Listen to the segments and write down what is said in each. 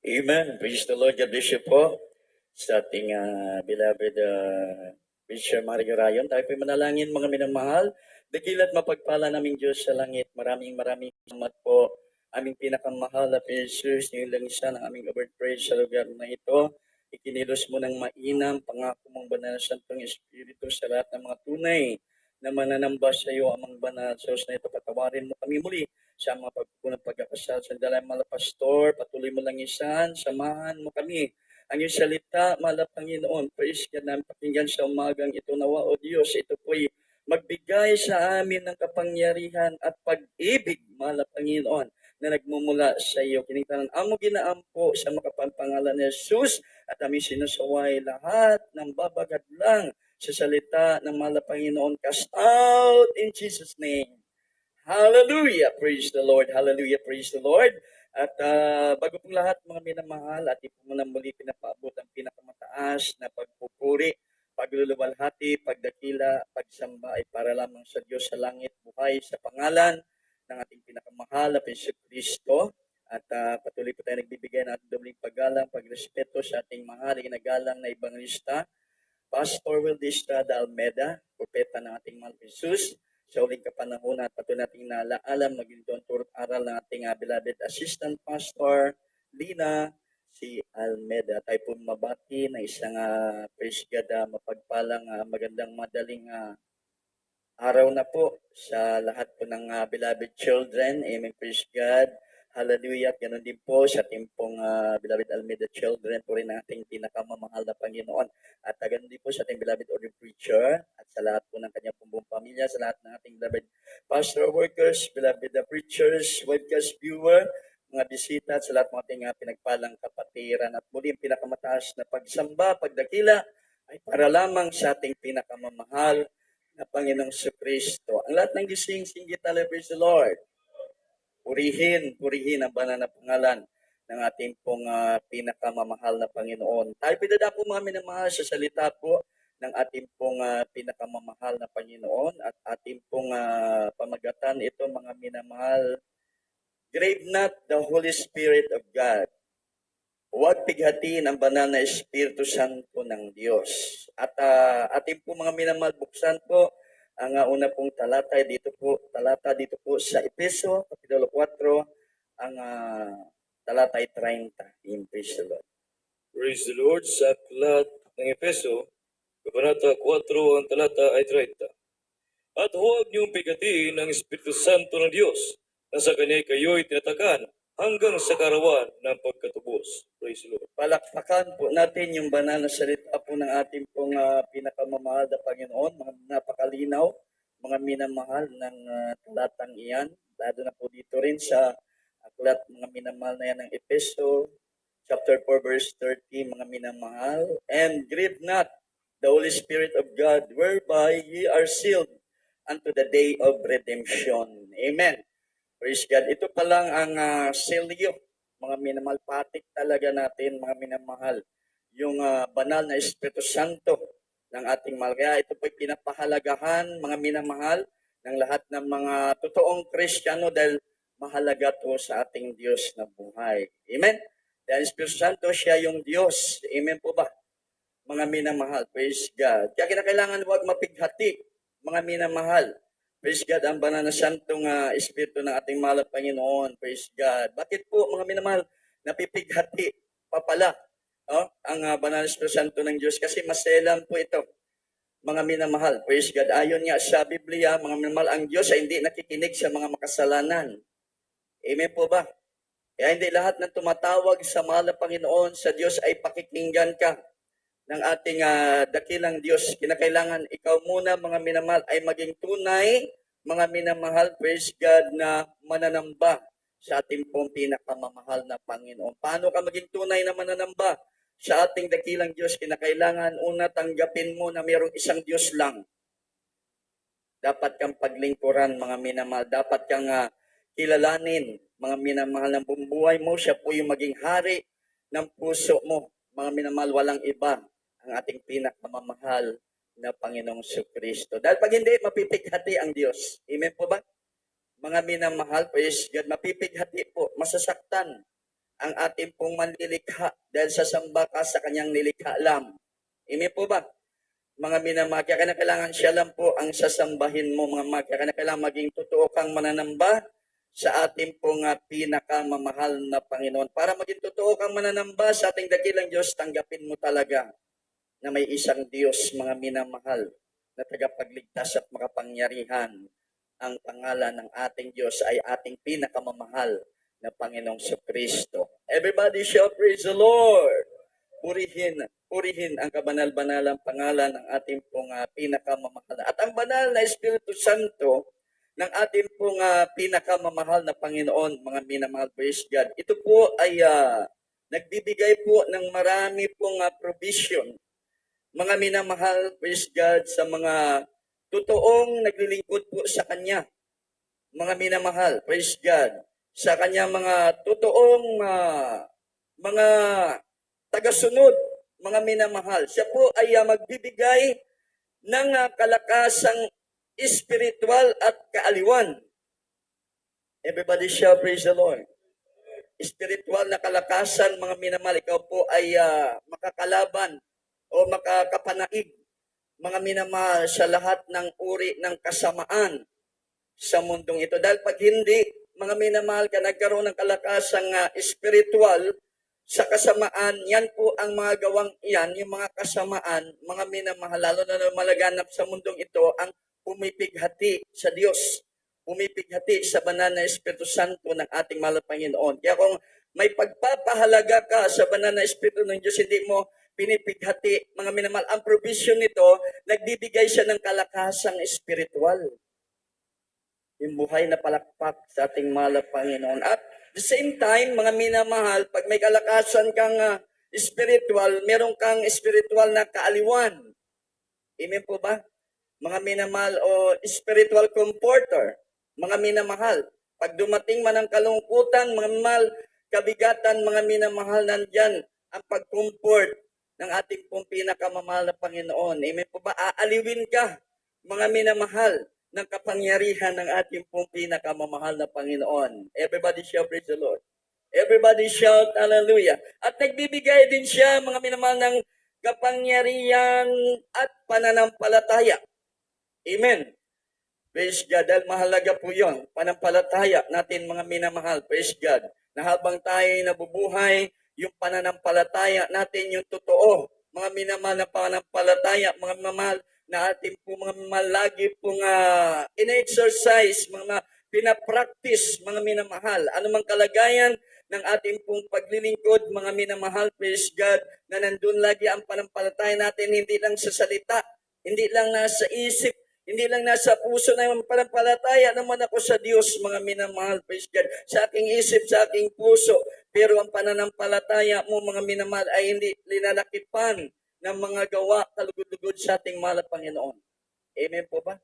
Amen. Praise the Lord. God bless you po sa ating beloved Bishop Mario Rayon. Tayo po manalangin mga minamahal. Dakila't mapagpala naming Diyos sa langit. Maraming salamat po. Aming pinakamahal na Jesus, yung langisa ng aming over praise sa lugar na ito. Ikinilos mo ng mainam, pangako mong banal na Santong Espiritu sa lahat ng mga tunay na mananamba sa iyo, amang banal. So, na ito, patawarin mo kami muli sa mga pagpupunang pagkakasal. Sa dalay mga pastor, patuloy mo lang isan, samahan mo kami. Ang iyong salita, mahal Panginoon, praise ka namin pakinggan sa umagang ito. Nawa, O Diyos, ito po'y magbigay sa amin ng kapangyarihan at pag-ibig, mahal Panginoon, na nagmumula sa iyo. Kinitanan, amo ginaampo sa makapangalan ni Jesus at aming sinusaway lahat ng babagad lang sa salita ng mahal Panginoon. Cast out in Jesus' name. Hallelujah! Praise the Lord! Hallelujah! Praise the Lord! At bago pong lahat mga minamahal, at po muna muli pinapaabot ang pinakamataas na pagpupuri, pagluluwalhati, pagdakila, pagsamba ay para lamang sa Diyos sa langit, buhay sa pangalan ng ating pinakamahal na Hesus Kristo. At patuloy po tayo nagbibigay ng ating dobling paggalang, pagrespeto sa ating mahal, ginagalang na Ebangelista, Pastor Wilde Estrada Almeda, propeta ng ating mahal Jesus. Sa uling kapanahon at patuloy nating naalaalam, maging doon turot aral ng ating beloved Assistant Pastor Lina si Almeda. Tayo po mabati na isang praise God, mapagpalang magandang madaling araw na po sa lahat po ng beloved children. Amen, praise God. Hallelujah. Ganon din po sa ating pong beloved Almeda children po rin ating pinakamamahal na Panginoon. At ganon din po sa ating beloved order preacher at sa lahat po ng kanyang buong pamilya, sa lahat ng ating beloved pastor workers, beloved preachers, webcast viewer, mga bisita at sa lahat ng ating pinagpalang kapatiran. At muli ang pinakamataas na pagsamba, pagdakila ay para lamang sa ating pinakamamahal na Panginoong Kristo. Ang lahat ng gising, singgit praise the Lord. Purihin ang banal na pangalan ng ating pong pinakamamahal na Panginoon. Tayo pinada po mga minamahal sa salita po ng ating pong pinakamamahal na Panginoon at ating pong pamagatan ito mga minamahal. Grave not the Holy Spirit of God. Huwag pighatiin ang banal na Espiritu Santo ng Diyos. At ating po mga minamahal, buksan po ang una pong talata dito po sa Efeso, Kapitulo 4, ang talata ay 30. Praise the Lord. Praise the Lord. Sa aklat ng Efeso, Kabanata 4, ang talata ay 30. At huwag niyong pigatiin ang Espiritu Santo ng Diyos, na sa kanya kayo'y tinatakan hanggang sa karawan ng pagkatubos. Praise the Lord. Palakpakan po natin yung banal na salita po ng ating pong pinakamamahal na Panginoon. Mga napakalinaw, mga minamahal ng talatang iyan. Lalo na po dito rin sa aklat mga minamahal na yan ng Efeso, chapter 4, verse 30, mga minamahal. And grieve not the Holy Spirit of God, whereby ye are sealed unto the day of redemption. Amen. Praise God. Ito pa lang ang selyo, mga minamahal, patik talaga natin, mga minamahal, yung banal na Espiritu Santo ng ating mahal. Kaya ito po'y pinapahalagahan, mga minamahal, ng lahat ng mga totoong Kristiyano dahil mahalaga to sa ating Diyos na buhay. Amen? Dahil Espiritu Santo, siya yung Diyos. Amen po ba? Mga minamahal, praise God. Kaya kinakailangan huwag mapighati, mga minamahal. Praise God, ang banal na santong Espiritu ng ating mahal at Panginoon. Praise God. Bakit po, mga minamahal, napipighati pa pala ang banal na Espiritu Santo ng Diyos? Kasi maselan po ito, mga minamahal. Praise God. Ayon nga sa Biblia, mga minamahal, ang Diyos ay hindi nakikinig sa mga makasalanan. Amen po ba? Kaya hindi lahat ng tumatawag sa mahal na Panginoon sa Diyos ay pakikinggan ka ng ating dakilang Diyos. Kinakailangan ikaw muna, mga minamahal, ay maging tunay, mga minamahal, praise God, na mananamba sa ating pong pinakamamahal na Panginoon. Paano ka maging tunay na mananamba sa ating dakilang Diyos? Kinakailangan una tanggapin mo na mayroong isang Diyos lang. Dapat kang paglingkuran, mga minamahal. Dapat kang kilalanin, mga minamahal, ng buhay mo. Siya po yung maging hari ng puso mo. Mga minamahal, walang iba ang ating pinakamamahal na Panginoong Kristo. Dahil pag hindi, mapipighati ang Diyos. Amen po ba? Mga minamahal, praise God, mapipighati po, masasaktan ang ating pong manlilikha dahil sasamba ka sa kanyang nilikha lam. Amen po ba? Mga minamahal, kaya kailangan siya lang po ang sasambahin mo, mga mahal. Kaya kailangan maging totoo kang mananamba sa ating pong pinakamamahal na Panginoon. Para maging totoo kang mananamba sa ating dakilang Diyos, tanggapin mo talaga na may isang Diyos, mga minamahal, na tagapagligtas at makapangyarihan. Ang pangalan ng ating Diyos ay ating pinakamamahal na Panginoong Kristo. Everybody shout, praise the Lord! Purihin ang kabanal-banalang pangalan ng ating pong pinakamamahal. At ang banal na Espiritu Santo ng ating pong pinakamamahal na Panginoon, mga minamahal, praise God. Ito po ay nagbibigay po ng marami pong provision, mga minamahal, praise God, sa mga totoong naglilingkod po sa Kanya. Mga minamahal, praise God, sa Kanya mga totoong mga tagasunod, mga minamahal. Siya po ay magbibigay ng kalakasang espiritual at kaaliwan. Everybody shall praise the Lord. Espiritual na kalakasan, mga minamahal, ikaw po ay makakalaban o makakapanaig, mga minamahal, sa lahat ng uri ng kasamaan sa mundong ito. Dahil pag hindi, mga minamahal, ka nagkaroon ng kalakasang espiritual sa kasamaan, yan po ang mga gawang iyan, yung mga kasamaan, mga minamahal, lalo na malaganap sa mundong ito, ang pumipighati sa Diyos, pumipighati sa banal na Espiritu Santo ng ating mahal na Panginoon. Kaya kung may pagpapahalaga ka sa banal na Espiritu ng Diyos, hindi mo pinipighati, mga minamahal, ang provision nito, nagbibigay siya ng kalakasang espiritual. Yung buhay na palakpak sa ating mahal na Panginoon. At the same time, mga minamahal, pag may kalakasan kang spiritual, meron kang spiritual na kaaliwan. Amen po ba? Mga minamahal, o spiritual comforter, mga minamahal. Pag dumating man ang kalungkutan, mga minamahal, kabigatan, mga minamahal, nandyan ang pag-comfort ng ating pong pinakamamahal na Panginoon. Amen po ba? Aaliwin ka, mga minamahal, ng kapangyarihan ng ating pong pinakamamahal na Panginoon. Everybody shout, praise the Lord. Everybody shout, hallelujah. At nagbibigay din siya, mga minamahal, ng kapangyarihan at pananampalataya. Amen. Praise God. Dahil mahalaga po yun. Panampalataya natin, mga minamahal. Praise God. Na habang tayo nabubuhay, yung pananampalataya natin, yung totoo. Mga minamahal na pananampalataya, mga minamahal, na ating po mga malagi pong in-exercise, mga pinapractice, mga minamahal. Ano mang kalagayan ng ating pong paglilingkod, mga minamahal, praise God, na nandun lagi ang panampalataya natin, hindi lang sa salita, hindi lang nasa isip, hindi lang nasa puso na yung panampalataya naman ako sa Diyos, mga minamahal, praise God, sa aking isip, sa aking puso, pero ang pananampalataya mo, mga minamahal, ay hindi linalakipan ng mga gawa kalugod-lugod sa ating mahal na Panginoon. Amen po ba?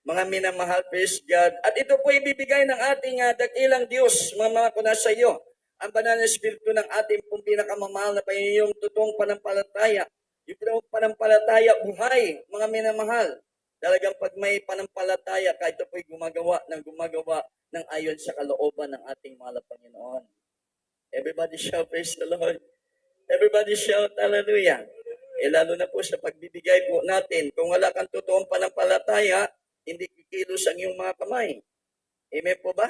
Mga minamahal, praise God. At ito po ibibigay ng ating dakilang Diyos, mga ko nasa iyo, ang banal na Espiritu ng ating pong pinakamamahal na Panginoon, yung totoong panampalataya. Yung totoong panampalataya, buhay, mga minamahal. Talagang pag may panampalataya ka, ito po'y gumagawa ng ayon sa kalooban ng ating mahal na Panginoon. Everybody shout, praise the Lord. Everybody shout, hallelujah. Lalo na po sa pagbibigay po natin. Kung wala kang totoong panampalataya, hindi kikilos ang iyong mga kamay. Amen po ba?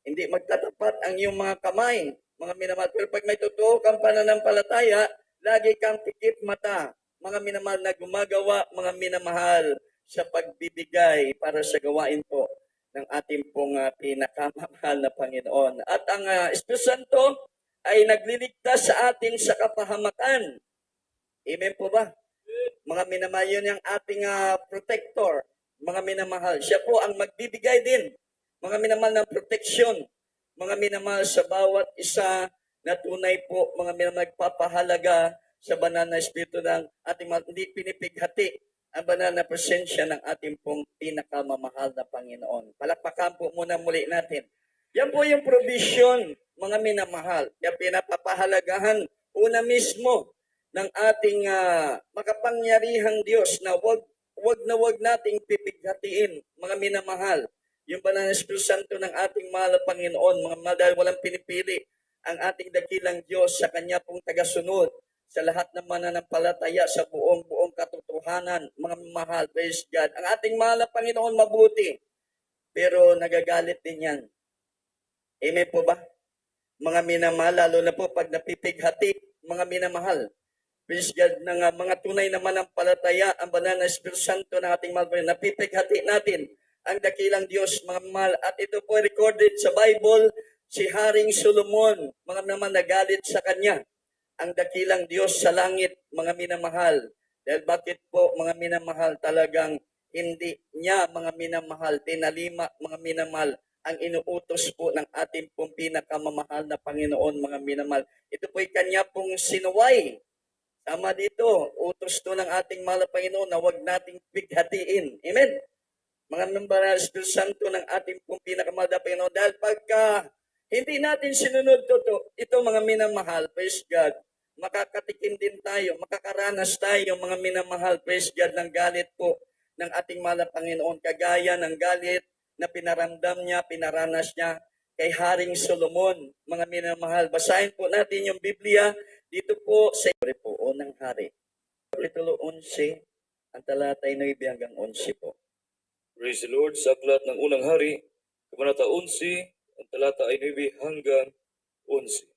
Hindi magtatapat ang iyong mga kamay, mga minamahal. Pero pag may totoo kang pananampalataya, lagi kang pikit mata, mga minamahal, na gumagawa, mga minamahal, sa pagbibigay para sa gawain po ng ating pong pinakamamahal na Panginoon. At ang Espiritu Santo ay nagliligtas sa atin sa kapahamakan. Amen po ba? Mga minamahal, yun yung ating protector. Mga minamahal, siya po ang magbibigay din, mga minamahal, ng proteksyon. Mga minamahal, sa bawat isa na tunay po, mga minamahal, nagpapahalaga sa banal na Espiritu ng ating mahal. Hindi pinipighati ang banal na presensya ng ating pong pinakamamahal na Panginoon. Palakpakan po muna muli natin. Yan po yung provision, mga minamahal. Yan pinapapahalagahan una mismo ng ating makapangyarihang Diyos na wag nating pipighatiin, mga minamahal. Yung banal na Espiritu Santo ng ating mahal na Panginoon, mga mahal, dahil walang pinipili ang ating dakilang Diyos sa Kanya pong tagasunod, sa lahat ng mananampalataya sa buong katotohanan, mga mahal, praise God. Ang ating mahal na Panginoon mabuti, pero nagagalit din yan. Amen po ba? Mga minamahal, lalo na po pag napipighati, mga minamahal. Praise God, ng mga tunay na mananampalataya, ang banal na Espiritu Santo ng ating mahal, napipighati natin ang dakilang Diyos, mga mahal. At ito po recorded sa Bible, si Haring Solomon, mga naman nagalit sa kanya, ang dakilang Diyos sa langit, mga minamahal. Dahil bakit po, mga minamahal, talagang hindi niya, mga minamahal, tinalima, mga minamahal, ang inuutos po ng ating pong pinakamamahal na Panginoon, mga minamahal. Ito po'y kanya pong sinuway. Tama dito, utos to ng ating mahal na Panginoon na huwag nating bighatiin. Amen? Mga nambaral Espiritu Santo ng ating pong pinakamahal na Panginoon. Dahil pagka hindi natin sinunod ito mga minamahal, praise God, makakatikim din tayo, makakaranas tayo mga minamahal, praise God, ng galit po ng ating mahal na Panginoon. Kagaya ng galit na pinaramdam niya, pinaranas niya kay Haring Solomon, mga minamahal. Basahin po natin yung Biblia dito po sa po, unang hari. Kapitulo 11, ang talata ay 9 hanggang 11 po. Praise the Lord. Sa aklat ng unang hari, Kabanata 11, ang talata ay 9 hanggang 11.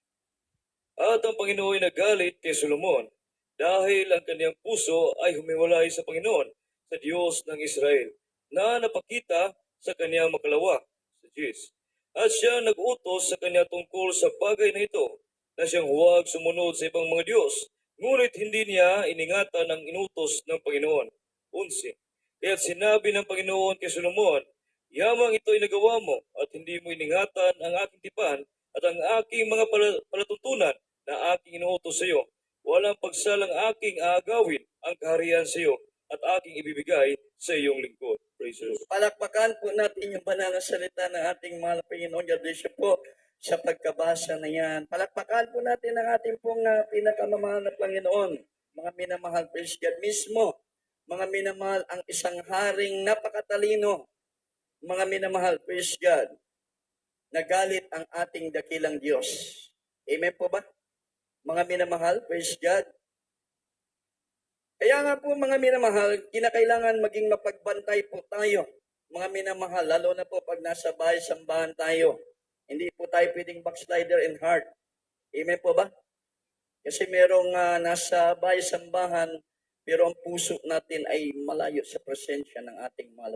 At ang Panginoon ay nagalit kay Solomon dahil ang kanyang puso ay humiwalay sa Panginoon, sa Diyos ng Israel, na napakita sa kanyang makalawa, sa Diyos. At siya nag-utos sa kanya tungkol sa bagay na ito, na siyang huwag sumunod sa ibang mga Diyos, ngunit hindi niya iningatan ang inutos ng Panginoon. 11. Kaya't sinabi ng Panginoon kay Solomon, yamang ito ay nagawa mo at hindi mo iningatan ang aking tipan at ang aking mga palatuntunan na aking inuutos sa iyo. Walang pagsalang aking aagawin ang kaharian sa iyo at aking ibibigay sa iyong lingkod. Praise the Lord. Palakpakan po natin yung banal na salita ng ating mahal na Panginoon. God bless you po sa pagkabasa na yan. Palakpakan po natin ang ating pong pinakamamahal na Panginoon. Mga minamahal, praise God mismo. Mga minamahal, ang isang haring napakatalino. Mga minamahal, praise God. Nagalit ang ating dakilang Diyos. Amen po ba? Mga minamahal, praise God. Kaya nga po mga minamahal, kinakailangan maging mapagbantay po tayo. Mga minamahal, lalo na po pag nasa bahay sambahan tayo. Hindi po tayo pwedeng backslider in heart. Amen po ba? Kasi merong nasa bahay sambahan, pero ang puso natin ay malayo sa presensya ng ating mahal.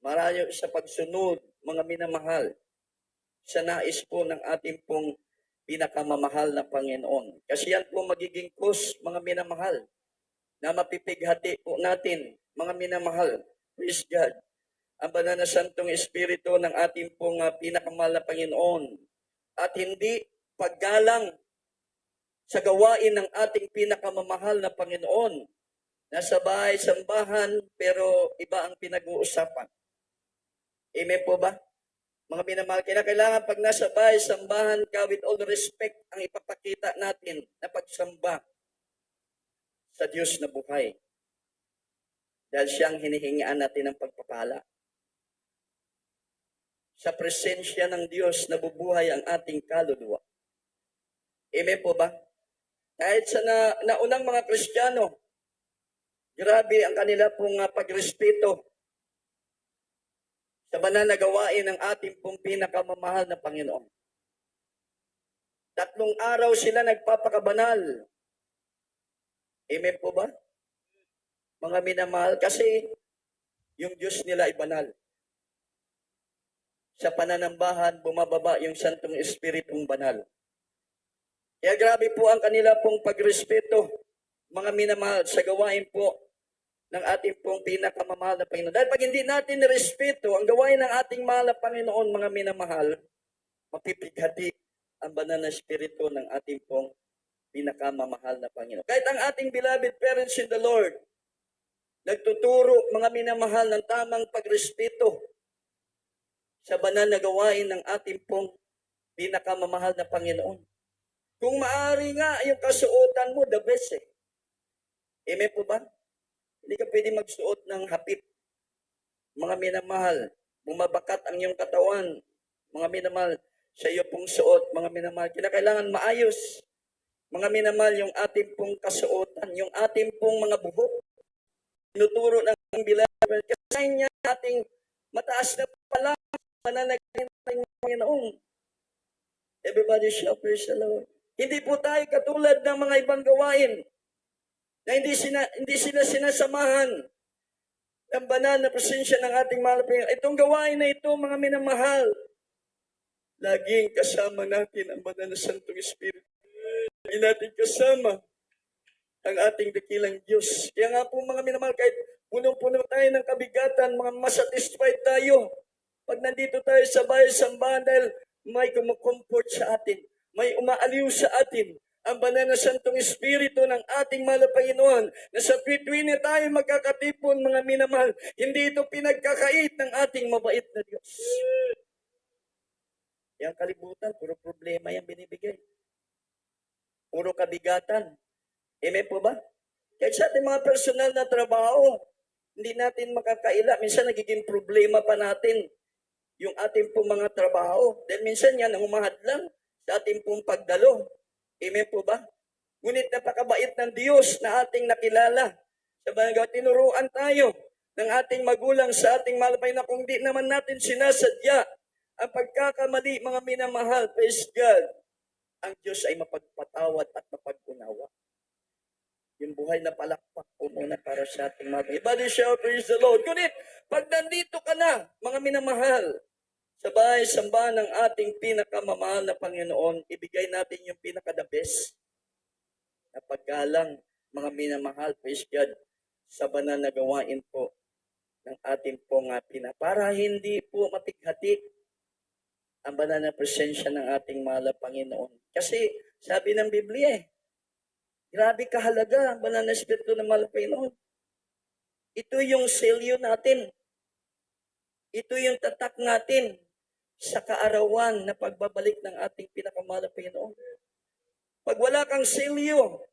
Malayo sa pagsunod, mga minamahal, sa nais po ng ating pong pinakamamahal na Panginoon. Kasi yan po magiging cause, mga minamahal, na mapipighati po natin, mga minamahal. Praise God. Ang banal na Santong Espiritu ng ating pong pinakamahal na Panginoon. At hindi paggalang sa gawain ng ating pinakamamahal na Panginoon. Nasa bahay, sambahan, pero iba ang pinag-uusapan. Amen po ba? Mga minamahal, kailangan pag nasa bahay, sambahan ka with all respect ang ipapakita natin na pagsamba sa Diyos na buhay. Dahil siyang hinihingian natin ng pagpapala. Sa presensya ng Diyos na bubuhay ang ating kaluluwa. Amen po ba? Kahit sa naunang mga Kristiyano, grabe ang kanila pong pagrespeto sa banal na gawain ng ating pong pinakamamahal na Panginoon. 3 araw sila nagpapakabanal. Amen po ba? Mga minamahal, kasi yung Diyos nila ay banal. Sa pananambahan, bumababa yung Santong Espiritong banal. Kaya grabe po ang kanila pong pagrespeto, mga minamahal, sa gawain po ng ating pong pinakamamahal na Panginoon. Dahil pag hindi natin respeto ang gawain ng ating mahal na Panginoon, mga minamahal, mapipighati ang banal na Espiritu ng ating pong pinakamamahal na Panginoon. Kahit ang ating beloved parents in the Lord, nagtuturo, mga minamahal, ng tamang pagrespeto sa banal na gawain ng ating pong pinakamamahal na Panginoon. Kung maaari nga, yung kasuotan mo, the best eh. Amen po ba? Hindi ka pwede magsuot ng hapit. Mga minamahal, bumabakat ang iyong katawan. Mga minamahal, sa iyo pong suot, mga minamahal. Kailangan maayos, mga minamahal, yung ating pong kasuotan, yung ating pong mga buhok. Tinuturo ng Beloved. Kasi niya ating mataas na pala pananagin ng Panginoon. Everybody shout, praise the Lord. Hindi po tayo katulad ng mga ibang gawain na hindi sila sinasamahan ng banal na presensya ng ating mahal na Panginoon. Itong gawain na ito, mga minamahal, laging kasama natin ang banal na Santong Espiritu. Lagi natin kasama ang ating dakilang Diyos. Kaya nga po mga minamahal, kahit punong-puno tayo ng kabigatan, mga masatisfied tayo. Pag nandito tayo sa bahay-sambahan dahil may kumukomfort sa atin, may umaaliw sa atin, ang banal na Santong Espiritu ng ating mahal na Panginoon, na sa tuwi na tayo magkakatipon, mga minamahal, hindi ito pinagkakait ng ating mabait na Diyos. Yang kalibutan, puro problema yung binibigay. Puro kabigatan. Amen po ba? Kahit sa ating mga personal na trabaho, hindi natin makakaila. Minsan nagiging problema pa natin yung ating pong mga trabaho. Dahil minsan yan ang umahadlang sa ating pong pagdalo. Amen po ba? Ngunit napakabait ng Diyos na ating nakilala. Sa bagay, tinuruan tayo ng ating magulang sa ating malapay na kung di naman natin sinasadya ang pagkakamali, mga minamahal, praise God, ang Diyos ay mapagpatawad at mapag-unawa. Yung buhay na palakpak po muna para sa ating mga. Everybody shout, praise the Lord. Ngunit, pag nandito ka na, mga minamahal, sa bahay-sambahan ng ating pinakamamahal na Panginoon, ibigay natin yung pinaka-the best na paggalang, mga minamahal, praise God, sa banal na gawain po ng ating pong para hindi po mapighati ang banal na presensya ng ating mahal na Panginoon. Kasi sabi ng Biblia grabe kahalaga ang banal na Espiritu ng mahal na Panginoon. Ito yung selyo natin. Ito yung tatak natin sa kaarawan na pagbabalik ng ating pinakamahal na Panginoon. Pag wala kang selyo,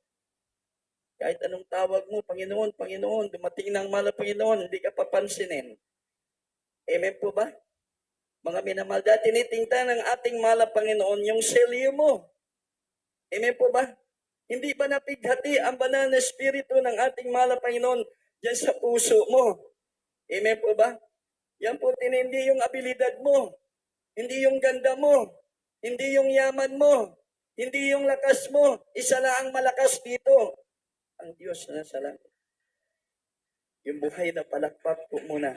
kahit anong tawag mo, Panginoon, Panginoon, dumating ng mahal na Panginoon, hindi ka papansinin. Amen po ba? Mga minamahal, dahil tinitingnan ng ating mahal na Panginoon yung selyo mo. Amen po ba? Hindi ba napighati ang banal na Espiritu ng ating mahal na Panginoon dyan sa puso mo? Amen po ba? Yan po hindi yung abilidad mo. Hindi yung ganda mo, hindi yung yaman mo, hindi yung lakas mo. Isa lang ang malakas dito, ang Diyos na sa langit. Yung buhay na palakpak po muna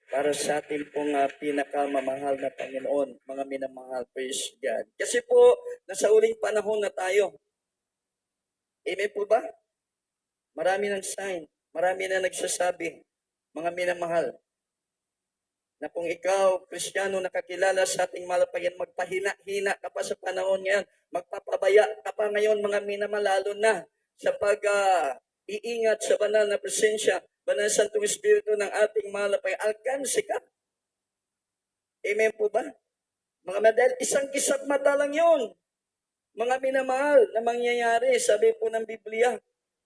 para sa ating pong pinakamamahal na Panginoon, mga minamahal, praise God. Kasi po, nasa uling panahon na tayo. Amen po ba? Marami ng sign, marami na nagsasabi, mga minamahal, na kung ikaw, Kristiyano, nakakilala sa ating malapayan, magpahina-hina ka pa sa panahon ngayon, magpapabaya ka pa ngayon, mga minamalalo na sa pag-iingat sa banal na presensya, banal na Santong Espiritu ng ating malapayan, alkansi ka. Amen po ba? Mga madal, isang kisap mata lang yun. Mga minamahal na mangyayari, sabi po ng Biblia,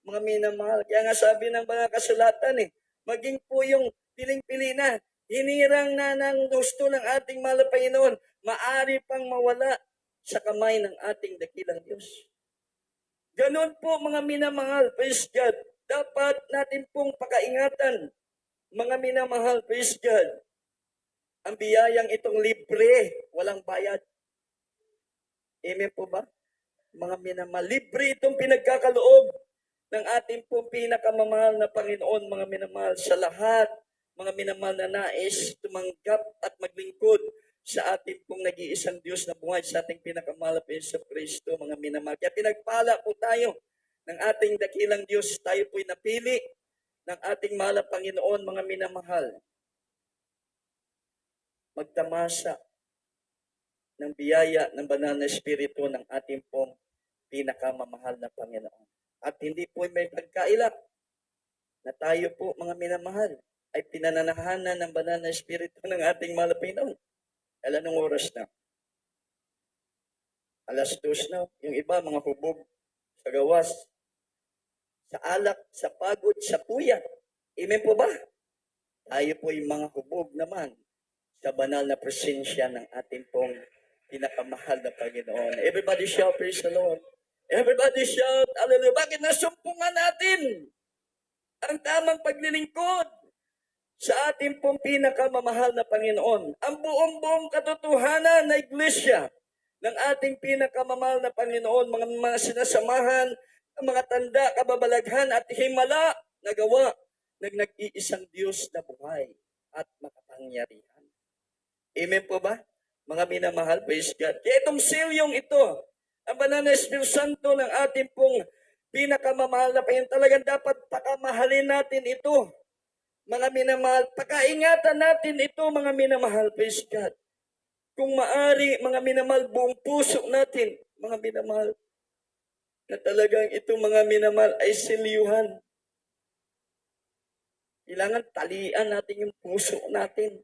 mga minamahal. Kaya nga sabi ng mga kasulatan, maging po yung piling-pili na, hinirang na ng gusto ng ating mahal na Panginoon, maari pang mawala sa kamay ng ating dakilang Diyos. Ganon po mga minamahal, praise God. Dapat natin pong pakaingatan, mga minamahal, praise God. Ang biyayang itong libre, walang bayad. Amen po ba? Mga minamahal, libre itong pinagkakaloob ng ating pong pinakamamahal na Panginoon, mga minamahal, sa lahat mga minamahal na nais tumanggap at maglingkod sa ating pong nag-iisang Diyos na buhay sa ating pinakamahal na Yesu Kristo, mga minamahal. Kaya pinagpala po tayo ng ating dakilang Diyos. Tayo po'y napili ng ating mahal na Panginoon, mga minamahal. Magtamasa ng biyaya ng banal na Espiritu ng ating pong pinakamamahal na Panginoon. At hindi po may pagkaila na tayo po, mga minamahal, ay pinananahanan ng banal na Espiritu ng ating mahal na Panginoon. Alam nung oras na? 2:00 na. Yung iba, mga hubog sa gawas, sa alak, sa pagod, sa puyat. Amen po ba? Tayo po yung mga hubog naman sa banal na presensya ng ating pong pinakamahal na Panginoon. Everybody shout, praise the Lord. Everybody shout, hallelujah. Bakit nasumpungan natin ang tamang paglilingkod sa ating pong pinakamamahal na Panginoon? Ang buong katotohanan na iglesia ng ating pinakamamahal na Panginoon, mga sinasamahan, mga tanda, kababalaghan at himala na gawa ng nag-iisang Diyos na buhay at makapangyarihan. Amen po ba? Mga minamahal, praise God. Kaya itong silyong ito, ang banal na Espiritu Santo ng ating pong pinakamamahal na Panginoon, talagang dapat pakamahalin natin ito. Mga minamahal, pakaingatan natin ito, mga minamahal, praise God. Kung maari, mga minamahal, buong puso natin, mga minamahal, na talagang itong mga minamahal ay silyuhan. Kailangan talian natin yung puso natin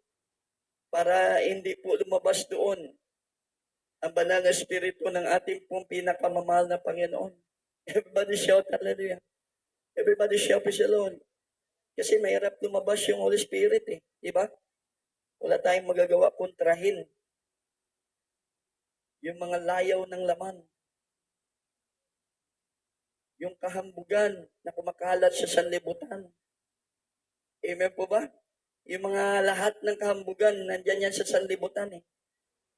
para hindi po lumabas doon ang banal na espiritu ng ating pong pinakamamahal na Panginoon. Everybody shout hallelujah. Everybody shout praise the Lord. Kasi mahirap lumabas yung Holy Spirit eh. Diba? Wala tayong magagawa kontrahin yung mga layaw ng laman. Yung kahambugan na kumakalat sa sanlibutan. Amen po ba? Yung mga lahat ng kahambugan, nandyan yan sa sanlibutan eh.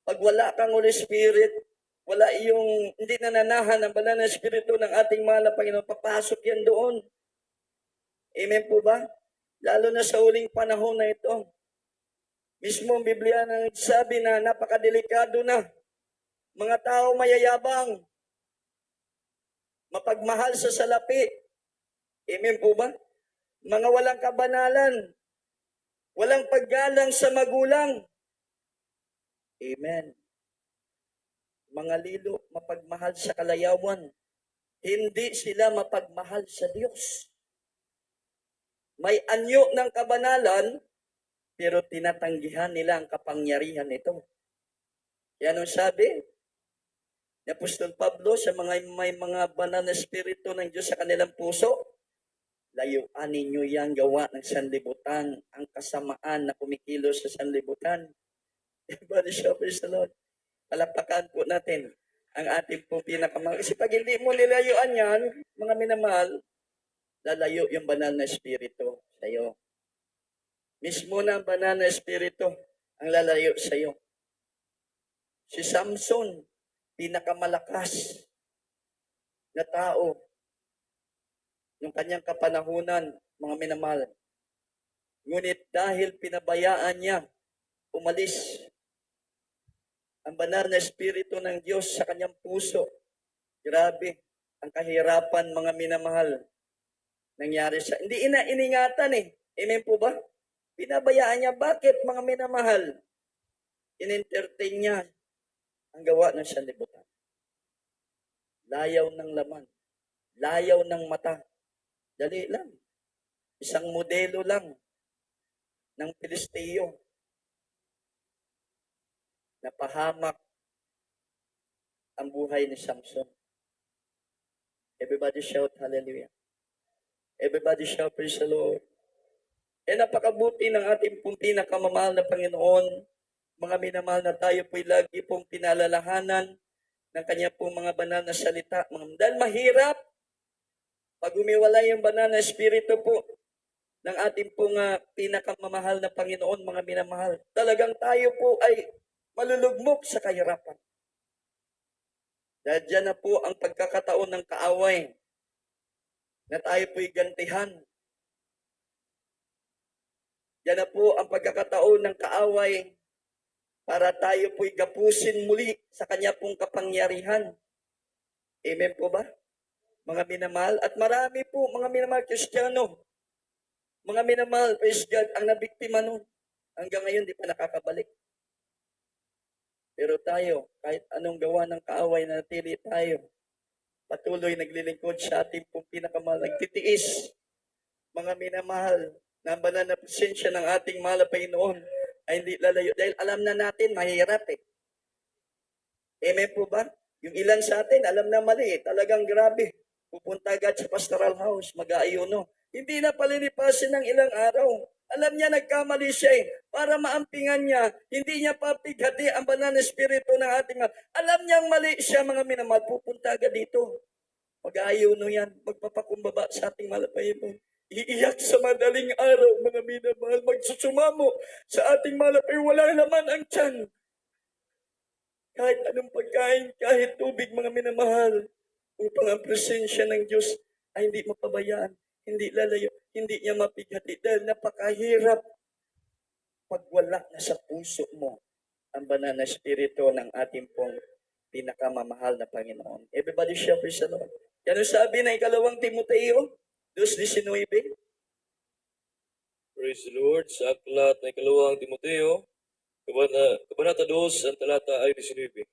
Pag wala kang Holy Spirit, wala yung hindi nananahan ang banal na Espiritu ng ating mahal na Panginoon, papasok yan doon. Amen po ba? Lalo na sa huling panahon na ito. Mismo ang Biblia nang sabi na napakadelikado na. Mga tao mayayabang, mapagmahal sa salapi. Amen po ba? Mga walang kabanalan, walang paggalang sa magulang. Amen. Mga lilo, mapagmahal sa kalayawan. Hindi sila mapagmahal sa Diyos. May anyo ng kabanalan, pero tinatanggihan nila ang kapangyarihan nito. Kaya anong sabi ni Apostol Pablo sa mga may mga banal na espiritu ng Diyos sa kanilang puso, layuan ninyo yang gawa ng sanlibutan, ang kasamaan na kumikilos sa sanlibutan. Everybody shout praise the Lord. Palapakan po natin ang ating pong pinakamahal. Kasi pag hindi mo nilayuan yan, mga minamahal, lalayo yung banal na espiritu sa iyo. Mismo na ang banal na espiritu ang lalayo sa iyo. Si Samson, pinakamalakas na tao ng kanyang kapanahunan, mga minamahal. Ngunit dahil pinabayaan niya, umalis ang banal na espiritu ng Diyos sa kanyang puso. Grabe, ang kahirapan, mga minamahal, nangyari sa... Hindi iningatan eh. Amen po ba? Pinabayaan niya. Bakit, mga minamahal? In-entertain niya ang gawa ng sanlibutan. Layaw ng laman. Layaw ng mata. Dali lang. Isang modelo lang ng Pilisteo. Napahamak ang buhay ni Samson. Everybody shout hallelujah. Everybody shout praise the Lord. Napakabuti ng ating pong pinakamamahal na Panginoon, mga minamahal na tayo po'y lagi pong pinalalahanan ng kanya pong mga banal na salita. Dahil mahirap pag umiwalay yung banal na espiritu po ng ating pong pinakamamahal na Panginoon, mga minamahal. Talagang tayo po ay malulugmok sa kahirapan. Dahil dyan na po ang pagkakataon ng kaaway na tayo po'y gantihan. Yan na po ang pagkakataon ng kaaway para tayo po'y gapusin muli sa kanya pong kapangyarihan. Amen po ba? Mga minamahal. At marami po, mga minamahal Kristiyano, mga minamahal, praise God, ang nabiktima nun. Hanggang ngayon, di pa nakakabalik. Pero tayo, kahit anong gawa ng kaaway na natili tayo, patuloy naglilingkod sa ating pong pinakamahal, nagtitiis, mga minamahal, na ang banal na presensya ng ating mahal na Panginoon ay hindi lalayo. Dahil alam na natin, mahirap eh. Amen po ba? Yung ilan sa atin, alam na mali eh. Talagang grabe. Pupunta agad sa pastoral house, mag-aayuno. Hindi na palilipasin ng ilang araw. Alam niya nagkamali siya eh. Para maampingan niya, hindi niya papighati ang banal na espiritu ng ating mga. Alam niyang mali siya mga minamahal, pupunta agad dito. Mag-aayuno yan, magpapakumbaba sa ating malapayipon. Iiyak sa madaling araw, mga minamahal, magsusumamo sa ating malapay, wala naman ang tiyan. Kahit anong pagkain, kahit tubig, mga minamahal, upang ang presensya ng Diyos ay hindi mapabayaan, hindi lalayo, hindi niya mapighati dahil napakahirap pag wala na sa puso mo ang banal na espiritu ng ating pong pinakamamahal na Panginoon. Everybody shall praise the Lord. Yan ang sabi ng ikalawang Timoteo, 2:19. Praise the Lord. Sa aklat ng ikalawang Timoteo, Kabanata 2, ang talata ay 19.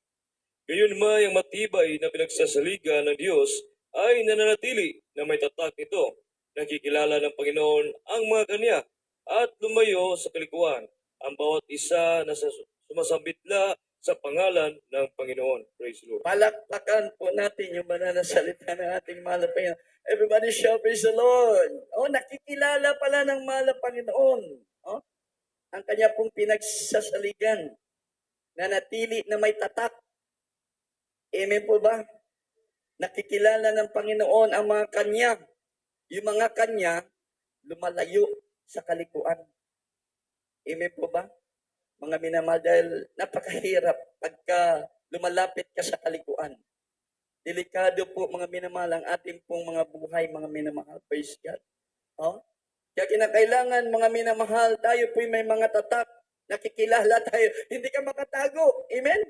Gayon may ang matibay na pinagsasaligan ng Diyos ay nananatili na may tatak nito, nakikilala ng Panginoon ang mga kanya at lumayo sa kalikuan ang bawat isa na sumasambitla sa pangalan ng Panginoon. Praise the Lord. Palakpakan po natin yung banal na salita ng ating mahal na Panginoon. Everybody shall praise the Lord. Oh, nakikilala pala ng mahal na Panginoon. Oh, ang kanya pong pinagsasaligan na natili na may tatak. Amen po ba? Nakikilala ng Panginoon ang mga kanya. Yung mga kanya, lumalayo sa kalikuan. Amen po ba? Mga minamahal, dahil napakahirap pagka lumalapit ka sa kalikuan. Delikado po mga minamahal ang ating pong mga buhay, mga minamahal. Praise God. Oh? Kaya kinakailangan mga minamahal, tayo po'y may mga tatak. Nakikilala tayo. Hindi ka makatago. Amen?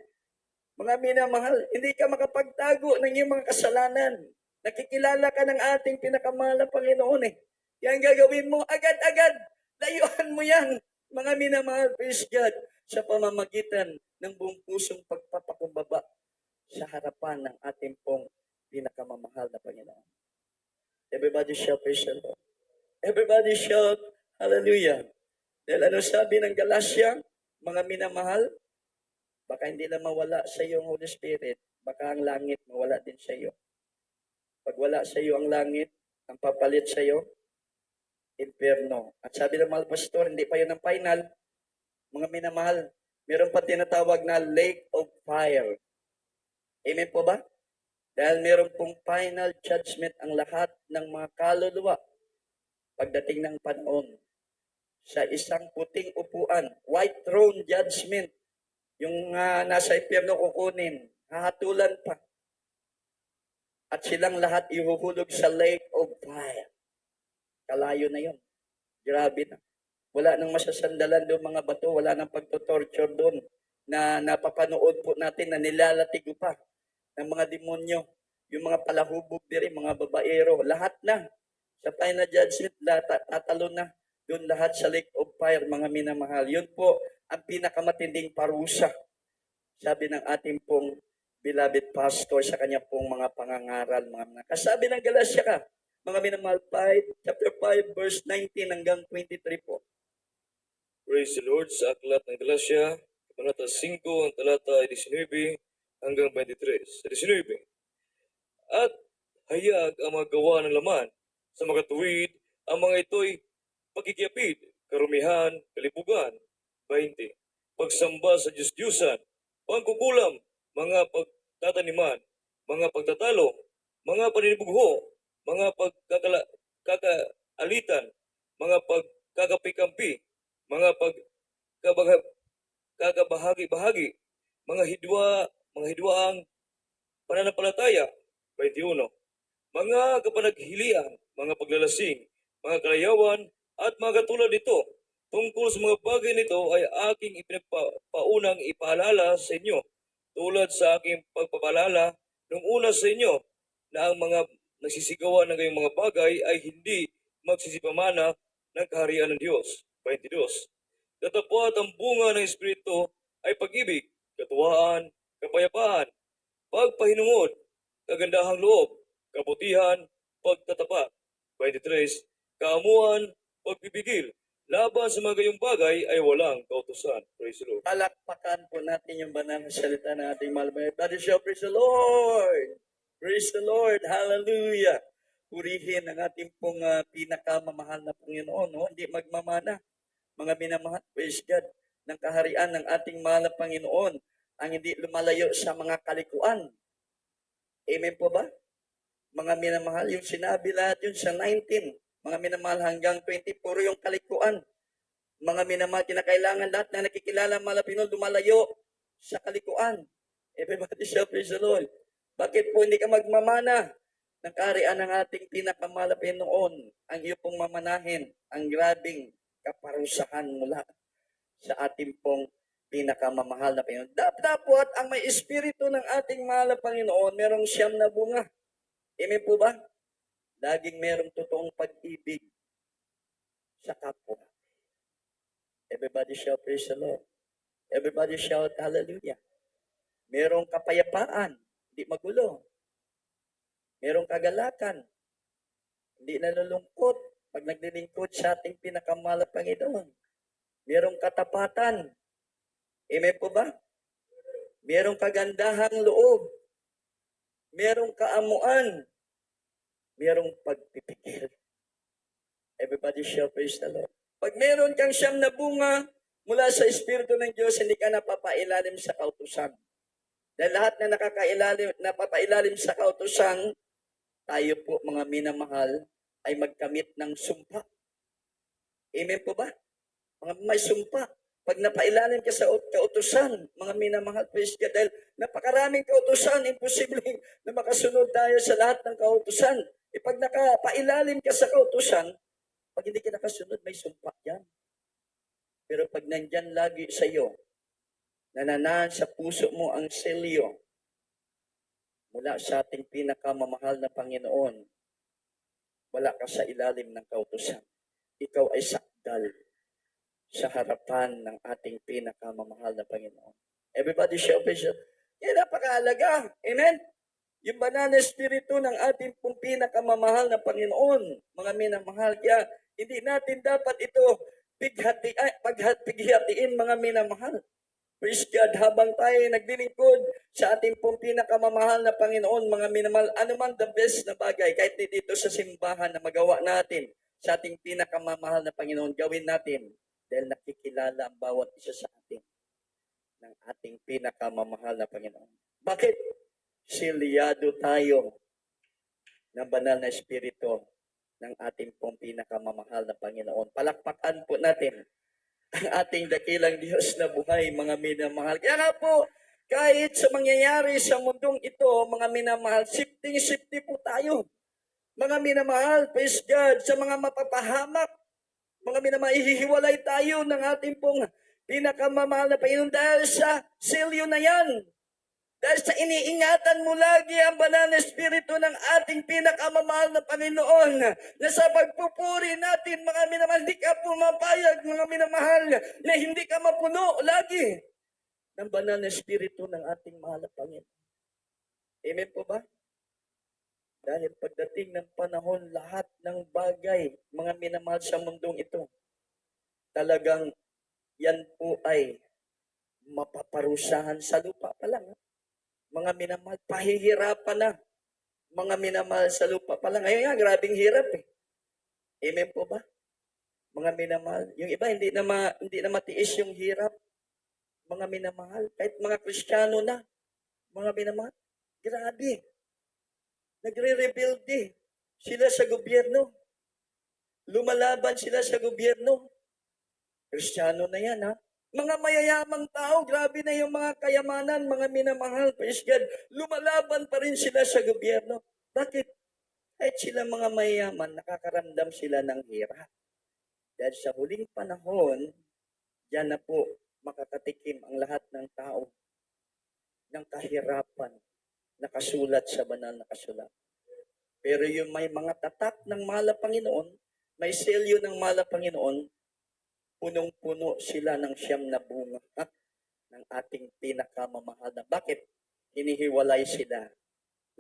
Mga minamahal, hindi ka makapagtago ng iyong mga kasalanan. Nakikilala ka ng ating pinakamahal na Panginoon eh. Yan gagawin mo agad-agad. Layuan mo yan. Mga minamahal, praise God, sa pamamagitan ng buong pusong pagpapakumbaba sa harapan ng ating pong pinakamamahal na Panginoon. Everybody shout, praise the Lord. Everybody shout, hallelujah. Dahil ano sabi ng Galatia, mga minamahal, baka hindi na mawala sa iyo ang Holy Spirit, baka ang langit mawala din sa iyo. Pag wala sa iyo ang langit, ang papalit sa iyo, impyerno. At sabi ng mahal pastor, hindi pa yun ang final. Mga minamahal, meron pa tinatawag na lake of fire. Amen po ba? Dahil meron pong final judgment ang lahat ng mga kaluluwa pagdating ng panahon. Sa isang puting upuan, white throne judgment, yung nasa impyerno kukunin, hahatulan pa. At silang lahat ihuhulog sa lake of fire. Kalayo na yun. Grabe na. Wala nang masasandalan doon mga bato, wala nang pagtotorture doon na napapanood po natin na nilalatigo pa ng mga demonyo, yung mga palahubog diri, mga babaero, lahat na. Sa final judgment, tatalo na doon lahat sa lake of fire, mga minamahal. Yun po ang pinakamatinding parusa, sabi ng ating pong beloved pastor sa kanya pong mga pangangaral, mga kasabi ng Galatia ka, mga minamahal, chapter 5, verse 19 hanggang 23 po. Praise the Lord. Sa aklat ng Galatia, Kabanata 5, ang talata ay 19 hanggang 23. Sa 19. At hayag ang mga gawa ng laman sa mga tuwid, ang mga ito'y pagkikiyapid, karumihan, kalibugan. 20. Pagsamba sa Diyos-Diyusan, pangkukulam, mga pagtataniman, mga pagtatalo, mga paninibugho, mga pagkakaalitan, mga pagkakapikampi, mga pagkakabahagi-bahagi, mga hidwaang pananampalataya. 21. Mga kapanaghilian, mga paglalasing, mga kalayawan, at mga katulad nito. Tungkol sa mga bagay nito ay aking ipinagpaunang ipaalala sa inyo, tulad sa aking pagpapaalala nung una sa inyo, na ang mga nagsisigawan ng gayong mga bagay ay hindi magsisipamana ng kaharian ng Diyos. 22. Datapwat ang bunga ng Espiritu ay pag-ibig, katuwaan, kapayapaan, pagpahinungod, kagandahang loob, kabutihan, pagtatapat. 23. Kaamuan, pagpipigil, laban sa mga gayong bagay ay walang kautusan. Praise the Lord. Palakpakan po natin yung banal na salita ng ating mahal. Everybody shall praise the Lord. Praise the Lord. Hallelujah. purihin ang ating pong pinakamamahal na Panginoon. No? Hindi magmamana, mga minamahal, praise God, ng kaharian ng ating mahal na Panginoon ang hindi lumalayo sa mga kalikuan. Amen po ba? Mga minamahal, yung sinabi lahat yun sa 19, mga minamahal hanggang 20, puro yung kalikuan. Mga minamahal, kinakailangan lahat na nakikilala mahal na Panginoon lumalayo sa kalikuan. Everybody shall praise the Lord. Bakit po hindi ka magmamana ng kaharian ng ating pinakamahal na Panginoon? Ang iyo pong mamanahin, ang grabing kaparusahan mula sa ating pong pinakamamahal na Panginoon. Dapat ang may espiritu ng ating mahal na Panginoon, merong siyam na bunga. Amen po ba? Laging merong totoong pag-ibig sa kapwa. Everybody shout praise the Lord. Everybody shout hallelujah. Merong kapayapaan, hindi magulo. Merong kagalakan, hindi nalulungkot pag naglilingkod sa ating pinakamahal na Panginoon. Merong katapatan. Amen po ba? Merong kagandahang loob. Merong kaamuan. Merong pagpipigil. Everybody shall praise the Lord. Pag meron kang siyam na bunga mula sa Espiritu ng Diyos, hindi ka napapailalim sa kautusan. Dahil lahat na napapailalim sa kautusan, tayo po mga minamahal ay magkamit ng sumpa. Amen po ba? Mga may sumpa. Pag napailalim ka sa kautusan, mga minamahal, praise God, dahil napakaraming kautusan, imposible na makasunod tayo sa lahat ng kautusan. Pag nakapailalim ka sa kautusan, pag hindi ka nakasunod, may sumpa yan. Pero pag nandyan lagi sa iyo, nananahan sa puso mo ang selyo mula sa ating pinakamamahal na Panginoon, wala ka sa ilalim ng kautusan. Ikaw ay sakdal sa harapan ng ating pinakamamahal na Panginoon. Everybody shout praise God. Yan napakahalaga. Amen? Yung banal na espiritu ng ating pong pinakamamahal na Panginoon, mga minamahal, kaya hindi natin dapat ito paghatiin mga minamahal. Praise God, habang tayo naglilingkod sa ating pong pinakamamahal na Panginoon, mga minamahal, ano man the best na bagay, kahit dito sa simbahan na magawa natin sa ating pinakamamahal na Panginoon, gawin natin dahil nakikilala ang bawat isa sa atin ng ating pinakamamahal na Panginoon. Bakit? Silyado tayo ng banal na espiritu ng ating pong pinakamamahal na Panginoon. Palakpakan po natin ang ating dakilang Diyos na buhay, mga minamahal. Kaya nga po, kahit sa mangyayari sa mundong ito, mga minamahal, safety po tayo. Mga minamahal, praise God, sa mga mapapahamak, mga minamahal, ihihiwalay tayo ng ating pong pinakamamahal na Panginoon dahil sa selyo na yan. Dahil sa iniingatan mo lagi ang banal na espiritu ng ating pinakamamahal na Panginoon na sa pagpupuri natin, mga minamahal, hindi ka pumapayag, mga minamahal, na hindi ka mapuno lagi ng banal na espiritu ng ating mahal na Panginoon. Amen po ba? Dahil pagdating ng panahon, lahat ng bagay, mga minamahal sa mundong ito, talagang yan po ay mapaparusahan sa lupa pa lang. Mga minamahal, pahihirapan na. Mga minamahal sa lupa pa lang. Ngayon nga, grabing hirap eh. Amen po ba? Mga minamahal. Yung iba, hindi na matiis yung hirap. Mga minamahal. Kahit mga Kristiyano na. Mga minamahal. Grabe. Nagre-rebuild eh. Sila sa gobyerno. Lumalaban sila sa gobyerno. Kristiyano na yan ha. Mga mayayamang tao, grabe na yung mga kayamanan, mga minamahal, praise God, lumalaban pa rin sila sa gobyerno. Bakit? Kahit sila mga mayayaman, nakakaramdam sila ng hirap. Dahil sa huling panahon, diyan na po makakatikim ang lahat ng tao ng kahirapan nakasulat sa banal na kasulat. Pero yung may mga tatak ng mahal na Panginoon, may selyo ng mahal na Panginoon, punong-puno sila ng siyam na bunga ng ating pinakamamahal na. Bakit? Hinihiwalay sila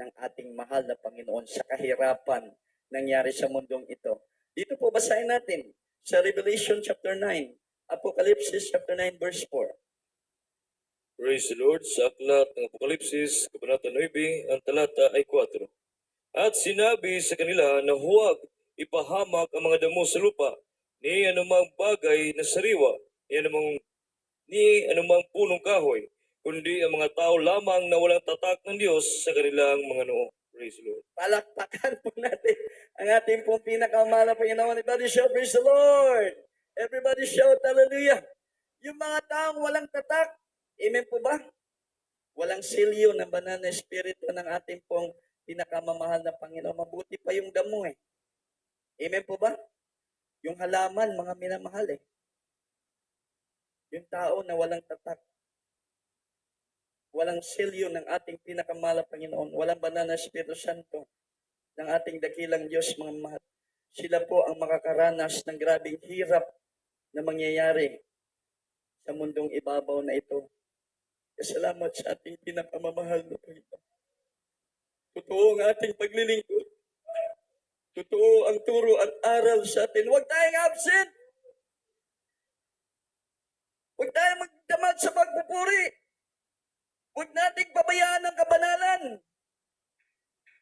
ng ating mahal na Panginoon sa kahirapan nangyari sa mundong ito. Dito po basahin natin sa Revelation chapter 9, Apocalypse chapter 9 verse 4. Praise the Lord. Sa aklat ng Apokalipsis, Kabanata 9, ang talata ay 4. At sinabi sa kanila na huwag ipahamak ang mga damo sa lupa, ni anumang bagay na sariwa, ni anumang punong kahoy, kundi ang mga tao lamang na walang tatak ng Diyos sa kanilang mga noo. Praise the Lord. Palakpakan po natin ang ating pong pinakamahal na Panginoon. Everybody shout, praise the Lord! Everybody shout, hallelujah! Yung mga taong walang tatak, amen po ba? Walang silyo ng banal na espiritu ng ating pong pinakamamahal na Panginoon. Mabuti pa yung damo eh. Amen po ba? Yung halaman, mga minamahal eh. Yung tao na walang tatak, walang silyo ng ating pinakamahal na Panginoon, walang banal na Espiritu Santo ng ating dakilang Diyos, mga mahal. Sila po ang makakaranas ng grabing hirap na mangyayari sa mundong ibabaw na ito. Salamat sa ating pinakamamahal na Panginoon. Totoo ang ating paglilingkod. Totoo ang turo at aral sa atin. Huwag tayong absent. Huwag tayong magdamag sa pagpupuri. Huwag nating pabayaan ang kabanalan.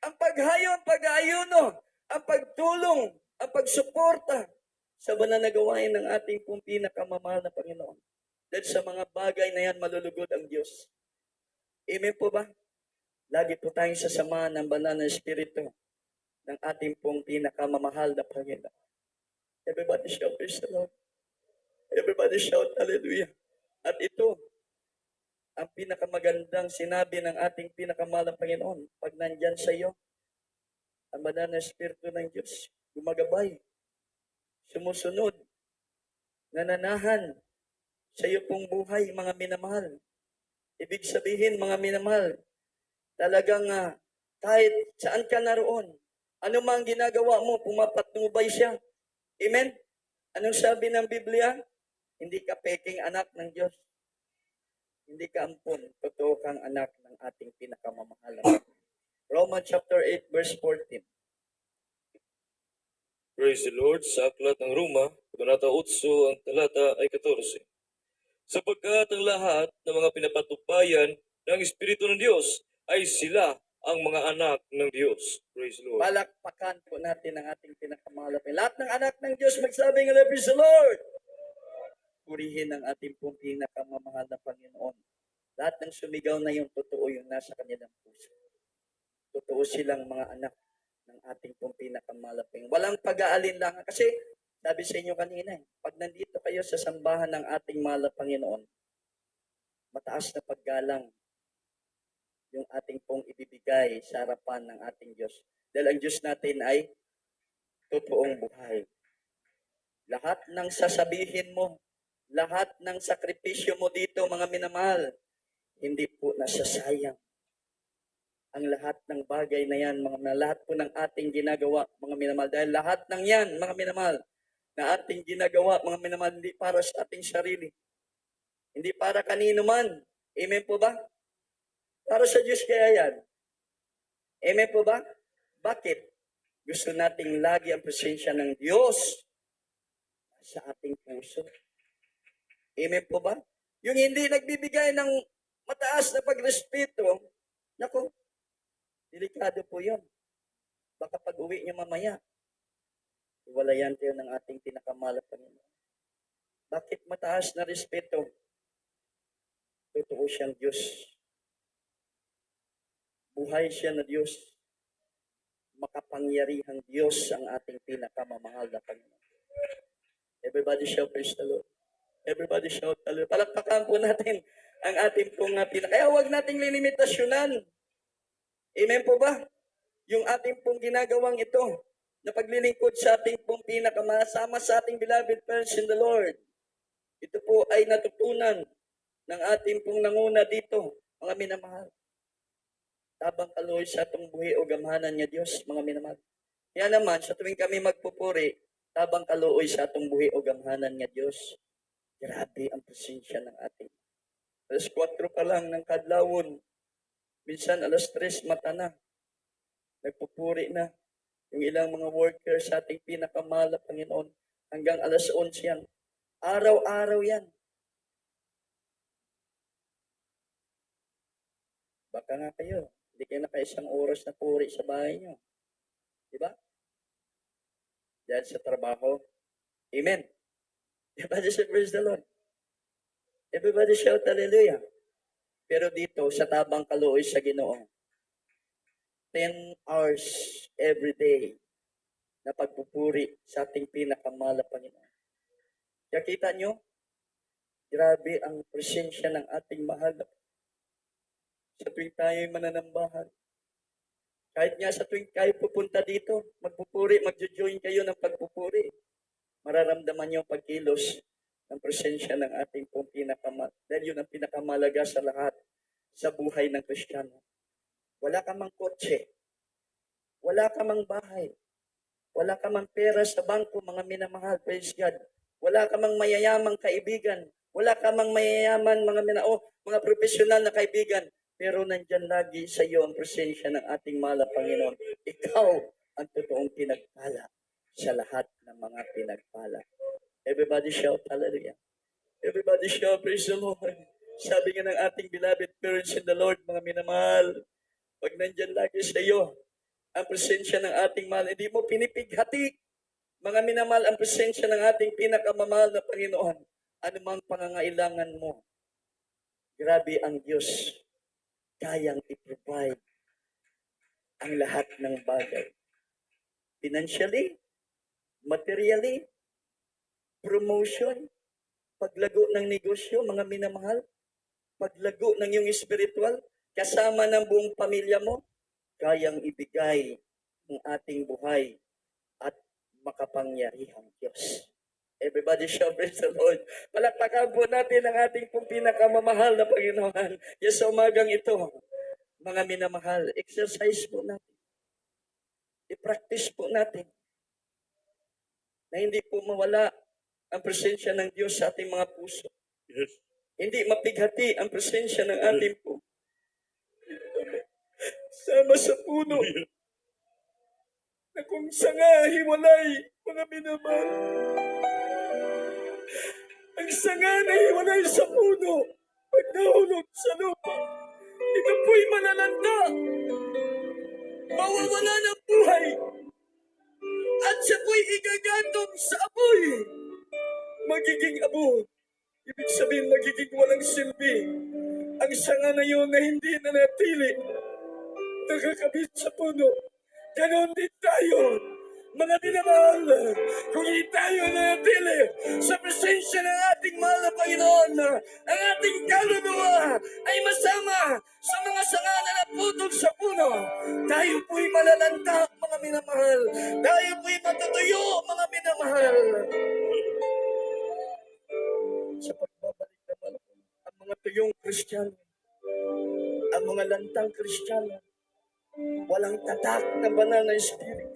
Ang paghayon, pag-aayuno, ang pagtulong, ang pagsuporta sa banal na gawain ng ating pong pinakamamahal na Panginoon. Dahil sa mga bagay na yan, malulugod ang Diyos. Amen po ba? Lagi po tayong sasamahan ng banal na Espiritu ng ating pong pinakamamahal na Panginoon. Everybody shout, praise the Lord. Everybody shout, hallelujah. At ito, ang pinakamagandang sinabi ng ating pinakamahal na Panginoon. Pag nandyan sa iyo, ang banal na Espiritu ng Diyos, gumagabay, sumusunod, nananahan sa iyo pong buhay, mga minamahal. Ibig sabihin, mga minamahal, talagang kahit saan ka naroon, ano mang ginagawa mo, pumapatnubay siya. Amen? Anong sabi ng Biblia? Hindi ka peking anak ng Diyos. Hindi ka ampun, totoo kang anak ng ating pinakamamahal. Romans chapter 8, verse 14. Praise the Lord. Sa aklat ng Roma, Kabanata 8, ang talata ay 14. Sapagkat ang lahat ng mga pinapatubayan ng Espiritu ng Diyos ay sila ang mga anak ng Diyos. Praise the Lord. Palakpakan po natin ang ating pinakamahal. Lahat ng anak ng Diyos magsabing, praise the Lord! Purihin ang ating pong pinakamamahal na Panginoon. Lahat ng sumigaw na yung totoo yung nasa kanilang puso. Totoo silang mga anak ng ating pong pinakamahal na Panginoon. Walang pag-aalinlangan. Kasi sabi sa inyo kanina, pag nandito kayo sa sambahan ng ating mahal na Panginoon, mataas na paggalang yung ating pong ibibigay sa harapan ng ating Diyos. Dahil ang Diyos natin ay totoong buhay. Lahat ng sasabihin mo, lahat ng sakripisyo mo dito, mga minamahal, hindi po nasasayang. Ang lahat ng bagay na yan, lahat po ng ating ginagawa, mga minamahal. Dahil lahat ng yan, mga minamahal, na ating ginagawa, mga minamahal, hindi para sa ating sarili. Hindi para kanino man. Amen po ba? Para sa Diyos kaya yan. Amen po ba? Bakit? Gusto nating lagi ang presensya ng Diyos sa ating puso. Amen po ba? Yung hindi nagbibigay ng mataas na pagrespeto, naku, delikado po yun. Baka pag uwi niyo mamaya, iwalayan kayo ng ating pinakamahal na Panginoon. Bakit mataas na respeto? Totoo siyang Diyos. Buhay siya na Diyos. Makapangyarihang Diyos ang ating pinakamamahal na Panginoon. Everybody shout, praise the Lord. Everybody shout, hallelujah. Palakpakan po natin ang ating pong kaya huwag nating limitasyonan. Amen po ba? Yung ating pong ginagawang ito, na paglilingkod sa ating pong pinakamasama sa ating beloved parents in the Lord. Ito po ay natutunan ng ating pong nanguna dito, mga minamahal. Tabang kaloy sa atong buhi o gamhanan niya Diyos, mga minamahal. Kaya naman, sa tuwing kami magpupuri, tabang kalooy sa atong buhi o gamhanan niya Diyos. Grabe ang presensya ng ating. Alas 4 pa lang ng kadlawon. Minsan alas 3 mata na. Nagpupuri na. Yung ilang mga workers sa ating pinakamahal na Panginoon. Hanggang alas 11 yan. Araw-araw yan. Baka nga kayo, hindi kayo naka isang oras na puri sa bahay nyo. Di ba? Dahil sa trabaho. Amen. Everybody say praise the Lord. Everybody shout hallelujah. Pero dito, sa tabang kalooy sa Ginoo, 10 hours every day na pagpupuri sa ating pinakamahal na Panginoon. Kaya kita nyo, grabe ang presensya ng ating mahal na sa tuwing tayo'y mananambahan. Kahit nga sa tuwing kayo pupunta dito, magpupuri, magjo-join kayo ng pagpupuri. Mararamdaman nyo pagkilos ng presensya ng ating pong dahil yun ang pinakamalaga sa lahat sa buhay ng Kristiyano. Wala ka mang kotse, wala ka mang bahay, wala ka mang pera sa bangko, mga minamahal, praise God. Wala ka mang mayayamang kaibigan, wala ka mang mayayaman, mga profesional na kaibigan, pero nandyan lagi sa iyo ang presensya ng ating mahal na Panginoon. Ikaw ang totoong pinagpala sa lahat ng mga pinagpala. Everybody shout hallelujah. Everybody shout praise the Lord. Sabi nga ng ating beloved parents in the Lord, mga minamahal, pag nandyan lagi sa iyo ang presensya ng ating mahal, hindi mo pinipighati, mga minamahal, ang presensya ng ating pinakamamahal na Panginoon. Ano mang pangangailangan mo, grabe ang Diyos, kayang i-provide ang lahat ng bagay. Financially, materially, promotion, paglago ng negosyo, mga minamahal, paglago ng iyong spiritual, kasama ng buong pamilya mo, kayang ibigay ng ating buhay at makapangyarihang Diyos. Everybody shout praise the Lord. Palakpakan po natin ang ating pong pinakamamahal na Panginoon. Yes, sa umagang ito, mga minamahal, exercise po natin. I-practice po natin na hindi po mawala ang presensya ng Diyos sa ating mga puso. Yes. Hindi mapighati ang presensya ng ating po. Sama sa puno na kung sanga hiwalay, mga minamahal. Ang sanga na hiwalay sa puno, pag nahulog sa lupa, ito po'y manananda, mawawala ng buhay, at siya po'y igagatong sa apoy. Magiging abo. Ibig sabihin, magiging walang silbi. Ang sanga na yun na hindi na natili, nakakabit sa puno. Ganon din tayo, mga minamahal. Kung hindi tayo natili sa presensya ng ating mahal na Panginoon, ang ating kaluluwa ay masama sa mga sanga na naputol sa puno, tayo po'y malalanta, mga minamahal. Tayo po'y matutuyo, mga minamahal. Sa pagbabalik naman, ang mga tuyong Kristiyano, ang mga lantang Kristiyano, walang tatak na banal na espiritu,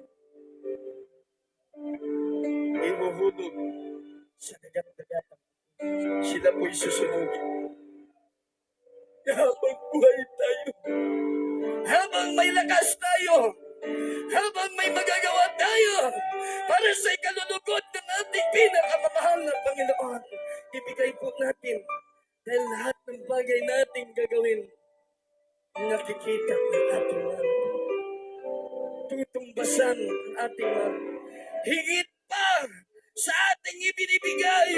ihuhulog sa dagat-dagatan. Sila po'y susunugin. Habang buhay tayo, habang may lakas tayo, habang may magagawa tayo para sa ikalulugod ng ating pinakamamahal na Panginoon, ibigay po natin dahil lahat ng bagay nating gagawin nakikita ng ating mahal. Tutumbasan ang ating mahal. Higit pa sa ating ibinibigay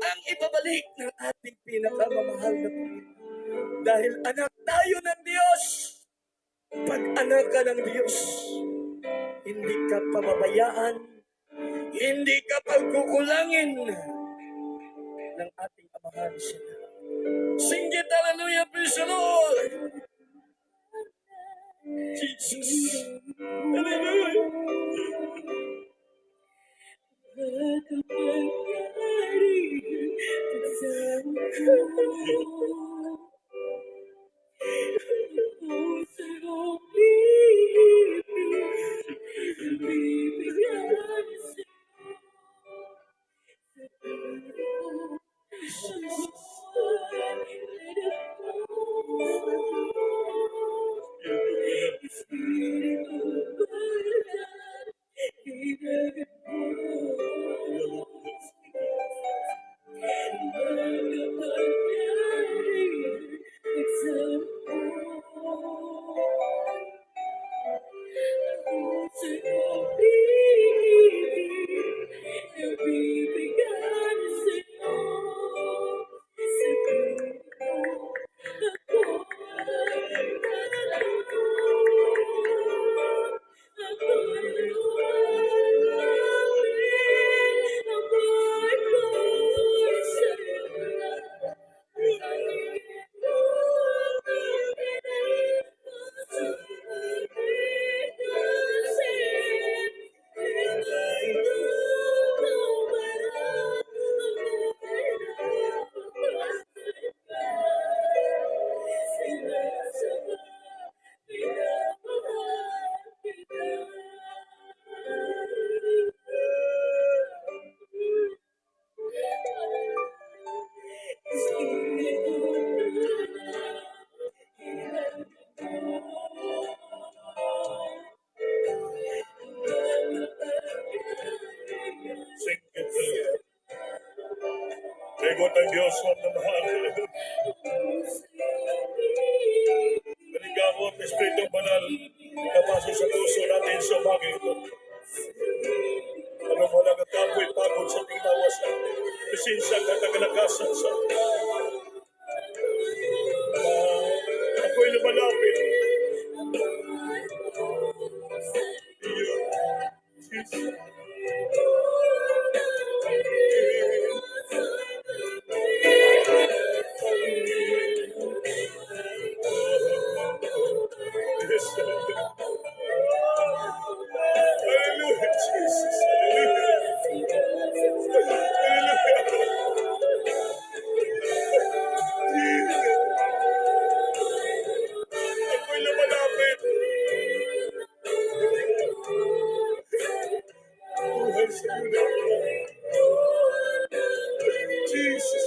ang ibabalik ng ating pinakamamahal na Panginoon. Dahil anak tayo ng Diyos, pag anak ka ng Diyos, hindi ka pababayaan, hindi ka pagkukulangin ng ating amahan sila. Sing it, hallelujah, praise the Lord. Jesus. Hallelujah. Singkit talaga. Regot ang Diyos na mahal. Manigawa ang Espiritong Banal na pasok sa puso natin sa bagay ito. Ano mo lang ang kapoy pagod sa ating lawasan. Kasinsan at nagalakasan sa ako'y lumalapit. Iyo, Jesus. Yes, hallelujah, Jesus. Hallelujah. Ako'y lumalapit. Buhay sa iyo. Jesus.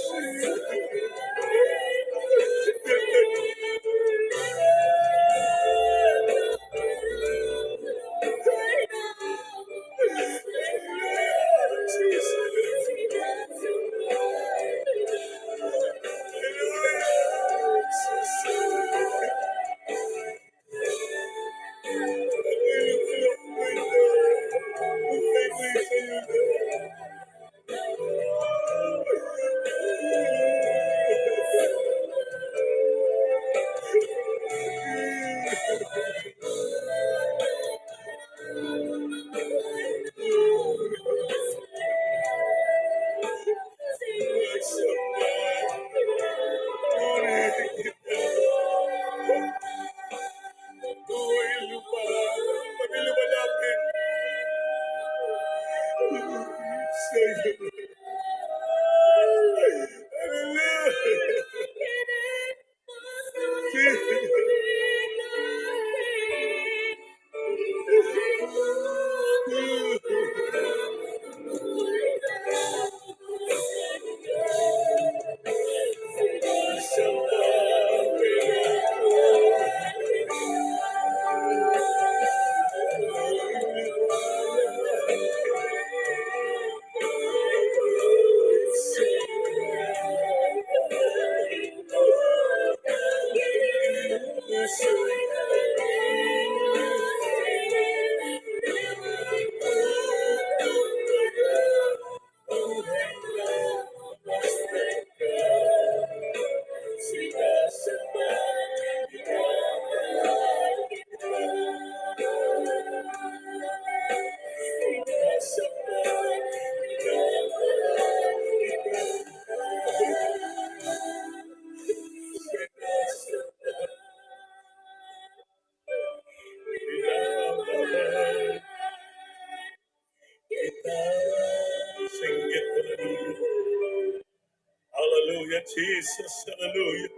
Hallelujah, Jesus. Hallelujah.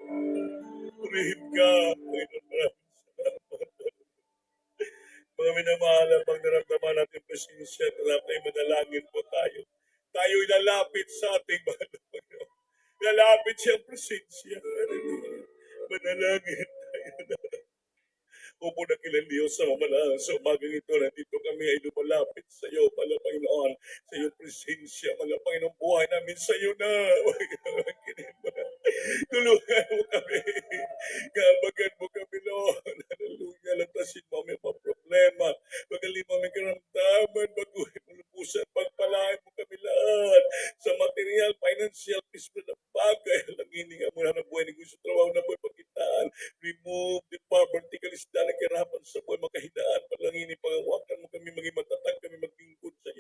Purihim ka. Mga minamahal, pag naramdaman natin presensya, dapat manalangin po tayo. Tayo'y lalapit sa ating mahal na Panginoon. Lalapit siyang presensya. Hallelujah. Manalangin tayo. Opo na kilang Diyos sa mamalaan sa umagang ito. Nandito kami ay lumalapit sa iyo, pala Panginoon, sa iyong presensya, pala Panginoon, buhay namin sa iyo na. Tulungan mo kami. Kabagan mo kami, Lord. Hallelujah. Lantasin mo ang mga problema. Magaling mo ang karamdaman. Baguhin mo lupusan. Pagpalain mo kami lahat. Sa material, financial, physical na bagay. Langinin nga muna ng buhay ni Gusto. Trabaho na buhay pagkitaan. Remove the poverty, kalisda na kirapan sa buhay, makahinaan. Palanginin, pangawakan mo kami, maging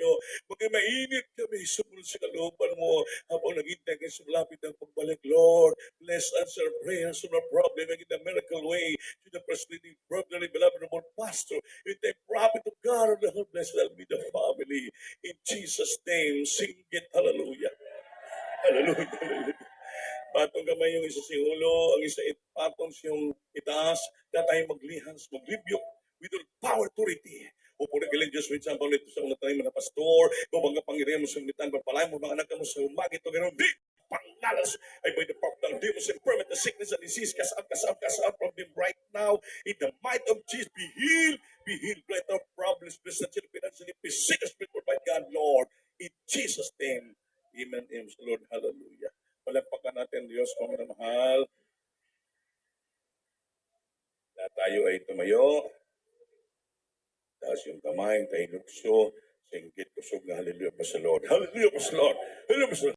inyo. Maging mainit kami sumunod sa kalooban mo habang naghintay kayo sa malapit ng pagbalik, Lord. Bless answer prayers on our problem in a miracle way to the presiding brother, beloved Lord Pastor, in the prophet of God of the whole blessed be the family. In Jesus' name, sing it, hallelujah. Hallelujah, hallelujah. Patong gamay yung isa si ulo, ang isa patong siyang itaas, na tayo maglihans, mag-rebuke with all power authority. Upo na galing Diyos, with example nito sa una tayo mga pastor, kung mga pangirihan mo sa mitan, papalay mo mga anak mo sa umagit, o gano'n, di, pangalas, ay by the power of the demons and permit the sickness and disease, cast out from them right now, in the might of Jesus, be healed, right now, problems, bless the children, financially, be sick, spiritual by God, Lord, in Jesus' name, amen, amen, Lord, hallelujah. Palagpakan natin, Diyos, kung mahal. Na tayo ay tumayo. Taas yung kamay, tayo lukso. Singgit kusog na hallelujah pa sa Lord. Hallelujah pa sa Lord. Hallelujah pa sa Lord.